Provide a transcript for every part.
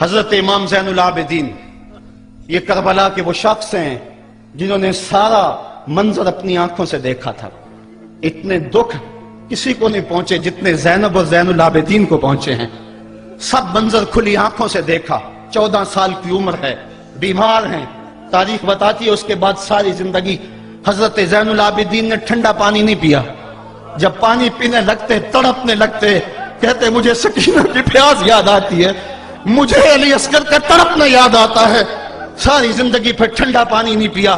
حضرت امام زین العابدین یہ کربلا کے وہ شخص ہیں جنہوں نے سارا منظر اپنی آنکھوں سے دیکھا تھا۔ اتنے دکھ کسی کو نہیں پہنچے جتنے زینب اور زین العابدین کو پہنچے ہیں۔ سب منظر کھلی آنکھوں سے دیکھا۔ 14 سال کی عمر ہے، بیمار ہیں، تاریخ بتاتی ہے اس کے بعد ساری زندگی حضرت زین العابدین نے ٹھنڈا پانی نہیں پیا۔ جب پانی پینے لگتے تڑپنے لگتے، کہتے مجھے سکینہ کی پیاس یاد آتی ہے، مجھے علی اصغر کا تڑپنا یاد آتا ہے۔ ساری زندگی پھر ٹھنڈا پانی نہیں پیا۔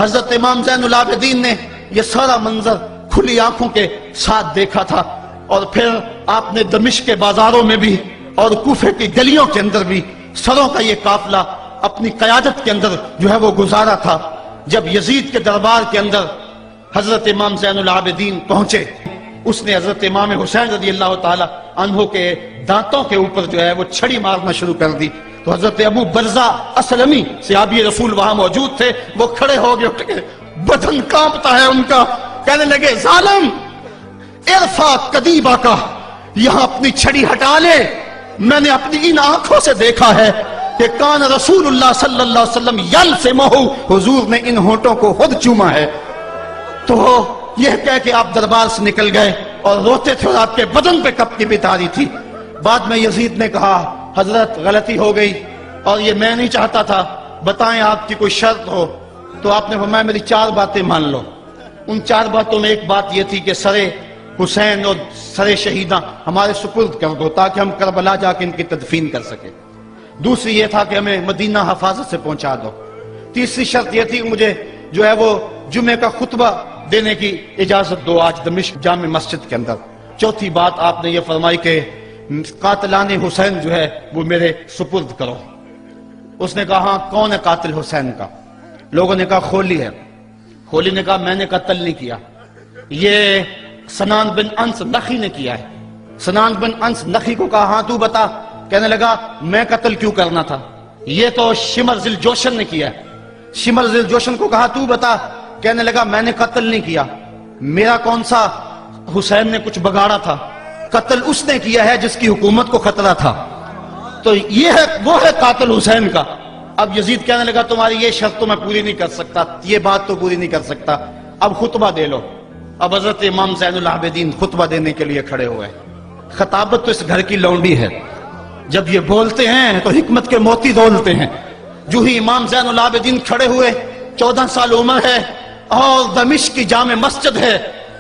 حضرت امام زین العابدین نے یہ سارا منظر کھلی آنکھوں کے ساتھ دیکھا تھا، اور پھر آپ نے دمشق کے بازاروں میں بھی اور کوفے کی گلیوں کے اندر بھی سروں کا یہ قافلہ اپنی قیادت کے اندر جو ہے وہ گزارا تھا۔ جب یزید کے دربار کے اندر حضرت امام زین العابدین پہنچے، اس نے حضرت امام حسین رضی اللہ تعالی عنہ کے دانتوں کے اوپر جو ہے وہ چھڑی مارنا شروع کر دی۔ تو حضرت ابو برزہ اسلمی صحابی رسول وہاں موجود تھے، وہ کھڑے ہو گئے، اٹھ گئے، بدن کانپتا ہے ان کا، کہنے لگے ظالم ارفع قدیبہ کا، یہاں اپنی چھڑی ہٹا لے، میں نے اپنی ان آنکھوں سے دیکھا ہے کہ کان رسول اللہ صلی اللہ علیہ وسلم یلسمہ، حضور نے ان ہونٹوں کو خود چوما ہے۔ تو یہ کہہ کہ آپ دربار سے نکل گئے اور روتے تھے، اور آپ کے بدن پہ کپ کی بھی تاری تھی۔ بعد میں یزید نے کہا حضرت غلطی ہو گئی اور یہ میں نہیں چاہتا تھا، بتائیں آپ کی کوئی شرط ہو۔ تو آپ نے فرمایا میری 4 باتیں مان لو۔ ان 4 باتوں میں ایک بات یہ تھی کہ سر حسین اور سر شہیداں ہمارے سپرد کر دو تاکہ ہم کربلا جا کے ان کی تدفین کر سکیں۔ دوسری یہ تھا کہ ہمیں مدینہ حفاظت سے پہنچا دو۔ تیسری شرط یہ تھی کہ مجھے جو ہے وہ جمعے کا خطبہ دینے کی اجازت دو آج دمشق جامع مسجد کے اندر۔ چوتھی بات آپ نے یہ فرمائی کہ قاتلان حسین جو ہے وہ میرے سپرد کرو۔ اس نے کہا ہاں کون ہے قاتل حسین کا؟ لوگوں نے کہا خولی ہے۔ خولی نے کہا میں نے قتل نہیں کیا، یہ سنان بن انس نخی نے کیا ہے۔ سنان بن انس نخی کو کہا ہاں تو بتا، کہنے لگا میں قتل کیوں کرنا تھا، یہ تو شمر ذی الجوشن نے کیا ہے۔ شمر ذی الجوشن کو کہا تو بتا، کہنے لگا میں نے قتل نہیں کیا، میرا کون سا حسین نے کچھ بگاڑا تھا، قتل اس نے کیا ہے جس کی حکومت کو خطرہ تھا۔ تو یہ ہے وہ ہے قاتل حسین کا۔ اب یزید کہنے لگا تمہاری یہ شرط تو میں پوری نہیں کر سکتا، یہ بات تو پوری نہیں کر سکتا، اب خطبہ دے لو۔ اب حضرت امام زین العابدین خطبہ دینے کے لیے کھڑے ہوئے۔ خطابت تو اس گھر کی لونڈی ہے، جب یہ بولتے ہیں تو حکمت کے موتی دولتے ہیں۔ جو ہی امام زین العابدین کھڑے ہوئے، 14 سال عمر ہے اور دمشق کی جامع مسجد ہے،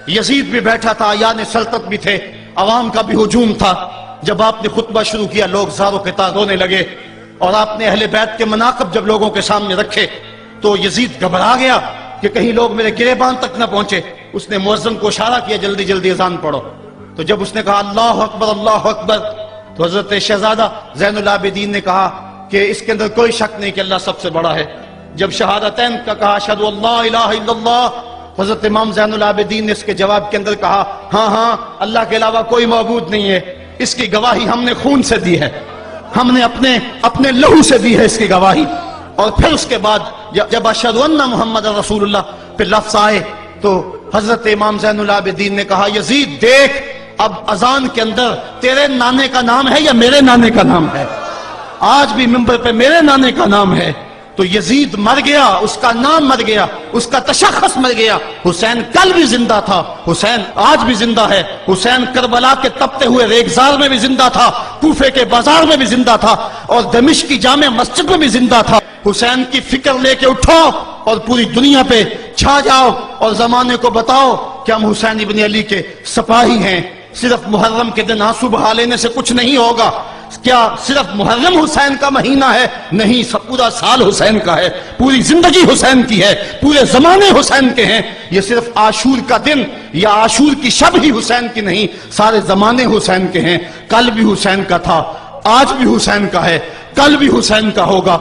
یزید بھی بیٹھا تھا، یعنی سلطنت بھی تھے، عوام کا بھی ہجوم تھا۔ جب آپ نے خطبہ شروع کیا لوگ زار و قطار رونے لگے، اور آپ نے اہل بیت کے مناقب جب لوگوں کے سامنے رکھے تو یزید گھبرا گیا کہ کہیں لوگ میرے گریبان تک نہ پہنچے۔ اس نے مؤذن کو اشارہ کیا جلدی جلدی اذان پڑھو۔ تو جب اس نے کہا اللہ اکبر اللہ اکبر، تو حضرت شہزادہ زین العابدین نے کہا کہ اس کے اندر کوئی شک نہیں کہ اللہ سب سے بڑا ہے۔ جب شہادتین کا کہا اشہد ان لا الہ الا اللہ، حضرت امام زین العابدین نے اس کے جواب کے اندر کہا ہاں ہاں اللہ کے علاوہ کوئی معبود نہیں ہے، اس کی گواہی ہم نے خون سے دی ہے، ہم نے اپنے لہو سے دی ہے اس کی گواہی۔ اور پھر اس کے بعد جب اشہد ان محمد رسول اللہ پہ لفظ آئے تو حضرت امام زین العابدین نے کہا یزید دیکھ اب اذان کے اندر تیرے نانے کا نام ہے یا میرے نانے کا نام ہے؟ آج بھی منبر پہ میرے نانے کا نام ہے۔ تو یزید مر گیا، اس کا نام مر گیا، اس کا تشخص مر گیا۔ حسین کل بھی زندہ تھا، حسین آج بھی زندہ ہے، حسین کربلا کے تپتے ہوئے ریگزار میں بھی زندہ تھا، کوفے کے بازار میں بھی زندہ تھا، اور دمشق کی جامع مسجد میں بھی زندہ تھا۔ حسین کی فکر لے کے اٹھو اور پوری دنیا پہ چھا جاؤ اور زمانے کو بتاؤ کہ ہم حسین ابن علی کے سپاہی ہیں۔ صرف محرم کے دن آنسو بہا لینے سے کچھ نہیں ہوگا۔ کیا صرف محرم حسین کا مہینہ ہے؟ نہیں، پورا سال حسین کا ہے، پوری زندگی حسین کی ہے، پورے زمانے حسین کے ہیں۔ یہ صرف عاشور کا دن یا عاشور کی شب ہی حسین کی نہیں، سارے زمانے حسین کے ہیں۔ کل بھی حسین کا تھا، آج بھی حسین کا ہے، کل بھی حسین کا ہوگا۔